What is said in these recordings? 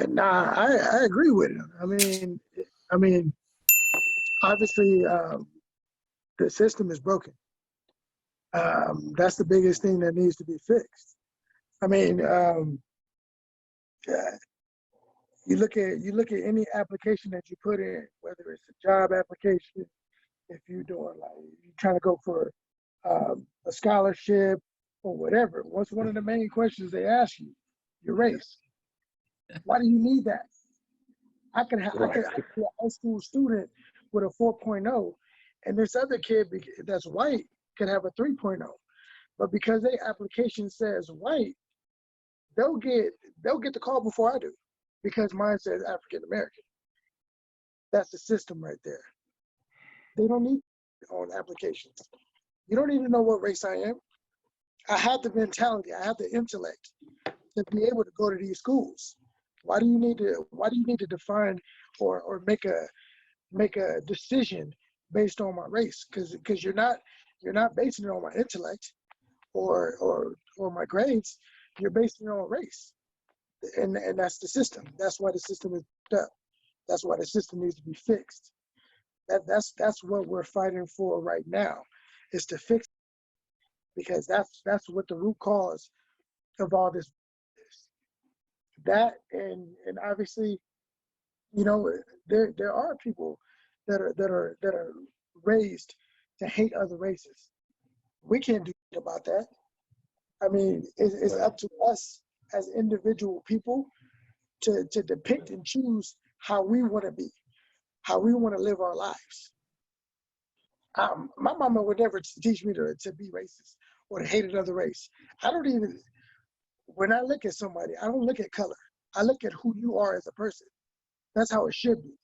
Nah, I agree with him. I mean, obviously, the system is broken. That's the biggest thing that needs to be fixed. I mean, yeah, you look at any application that you put in, whether it's a job application, if you're doing like you're trying to go for a scholarship or whatever. What's one of the main questions they ask you? Your race. Why do you need that? I could be a high school student with a 4.0, and this other kid that's white could have a 3.0. But because their application says white, they'll get the call before I do, because mine says African American. That's the system right there. They don't need it on applications. You don't need to know what race I am. I have the mentality, I have the intellect to be able to go to these schools. Why do you need to define or make a decision based on my race? Because you're not basing it on my intellect or my grades. You're basing it on race, and that's the system. That's why the system is up. That's why the system needs to be fixed. That's what we're fighting for right now, is to fix it, because that's what the root cause of all this is. That and obviously, there are people that are raised to hate other races. We can't do anything about that. I mean, it's up to us as individual people to depict and choose how we want to be, how we want to live our lives. My mama would never teach me to be racist or to hate another race. When I look at somebody, I don't look at color. I look at who you are as a person. That's how it should be.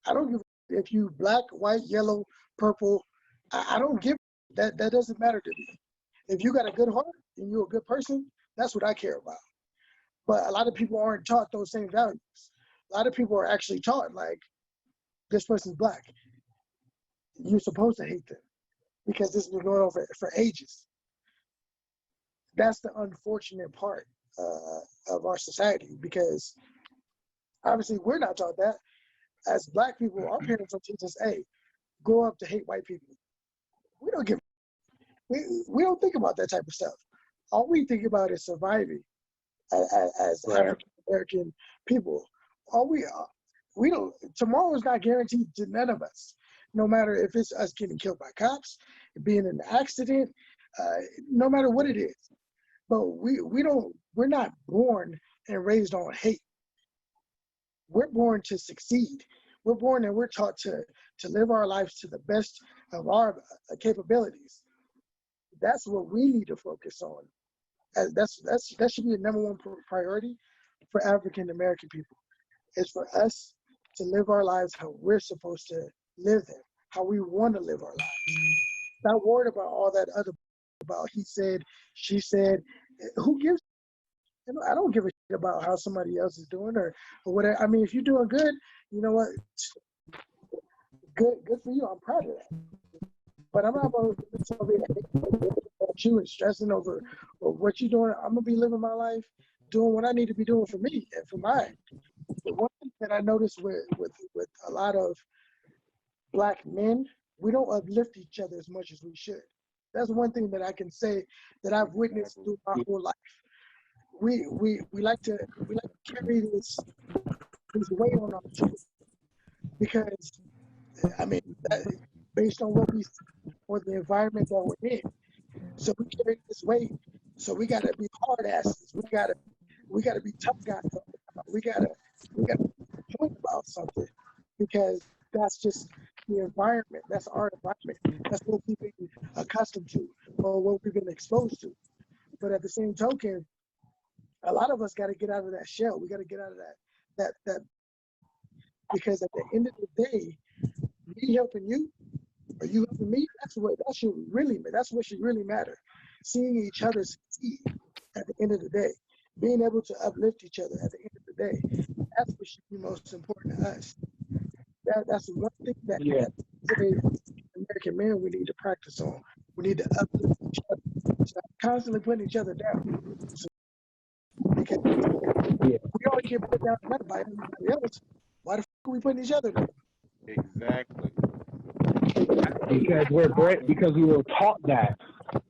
I don't give if you black, white, yellow, purple. I don't give that. That doesn't matter to me. If you got a good heart and you're a good person, that's what I care about. But a lot of people aren't taught those same values. A lot of people are actually taught like, this person's black. You're supposed to hate them because this has been going on for ages. That's the unfortunate part of our society, because obviously we're not taught that. As black people, our parents will teach us, hey, grow up to hate white people. We don't we don't think about that type of stuff. All we think about is surviving as African American people. We don't. Tomorrow is not guaranteed to none of us. No matter if it's us getting killed by cops, being in an accident, no matter what it is. But we're not born and raised on hate. We're born to succeed. We're born and we're taught to live our lives to the best of our capabilities. That's what we need to focus on. That should be the number one priority for African American people. It's for us to live our lives how we're supposed to live them, how we want to live our lives. Not worried about all that other about he said, she said. Who gives? I don't give a shit about how somebody else is doing or whatever. I mean, if you're doing good, you know what? Good for you. I'm proud of that. But I'm not going to be about you and stressing over what you're doing. I'm gonna be living my life, doing what I need to be doing for me and for mine. The one thing that I noticed with a lot of black men, we don't uplift each other as much as we should. That's one thing that I can say that I've witnessed through my whole life. We like to carry this weight on our shoulders because, I mean, based on what we see or the environment that we're in. So we carry this weight. So we gotta be hard asses. We gotta be tough guys. We gotta point about something because that's just the environment. That's our environment. That's what we've been accustomed to or what we've been exposed to. But at the same token, a lot of us got to get out of that shell. We got to get out of that because at the end of the day, me helping you or you helping me, that's what should really matter. Seeing each other succeed at the end of the day, being able to uplift each other at the end of the day, that's what should be most important to us. That's one thing that today, American men, we need to practice on. We need to uplift each other. Stop constantly putting each other down. So, because we all get put down tonight by anybody else, why the fuck are we putting each other down? Exactly. Because we were taught that.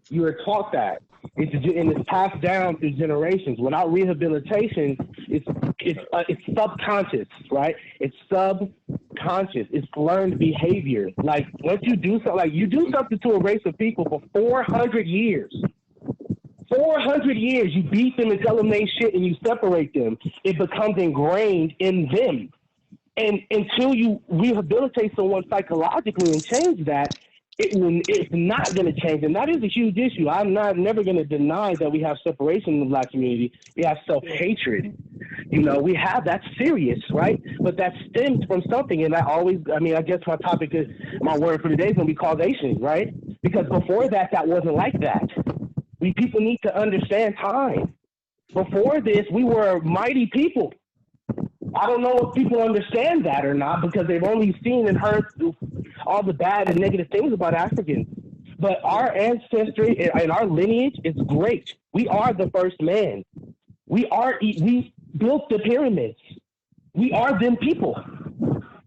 You were taught that. It's passed down through generations. Without rehabilitation, it's subconscious, right? It's subconscious. It's learned behavior. Like once you do something, like you do something to a race of people for 400 years. 400 years, you beat them and tell them they shit, and you separate them. It becomes ingrained in them. And until you rehabilitate someone psychologically and change that, it's not going to change. And that is a huge issue. I'm never going to deny that we have separation in the Black community. We have self-hatred. You know, we have, that's serious, right? But that stems from something. And I guess my word for today is going to be causation, right? Because before that wasn't like that. People need to understand time. Before this, we were mighty people. I don't know if people understand that or not because they've only seen and heard all the bad and negative things about Africans. But our ancestry and our lineage is great. We are the first man. We built the pyramids. We are them people.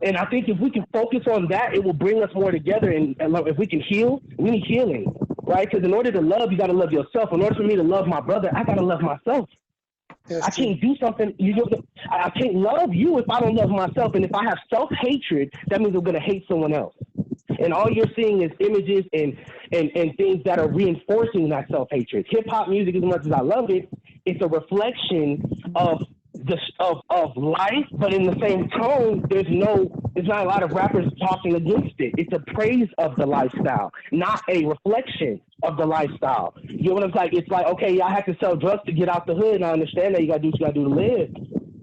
And I think if we can focus on that, it will bring us more together. And if we can heal, we need healing, right? Because in order to love, you got to love yourself. In order for me to love my brother, I got to love myself. I can't do something. I can't love you if I don't love myself. And if I have self-hatred, that means I'm going to hate someone else. And all you're seeing is images and things that are reinforcing that self-hatred. Hip-hop music, as much as I love it, it's a reflection of life, but in the same tone, there's not a lot of rappers talking against it. It's a praise of the lifestyle, not a reflection of the lifestyle. You know what I'm saying? It's like, okay, I have to sell drugs to get out the hood, and I understand that you got to do what you got to do to live,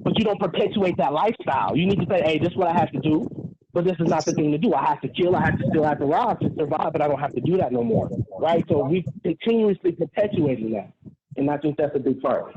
but you don't perpetuate that lifestyle. You need to say, hey, this is what I have to do, but this is not the thing to do. I have to kill, I have to steal, I have to rob to survive, but I don't have to do that no more, right? So we continuously perpetuating that, and I think that's a big part.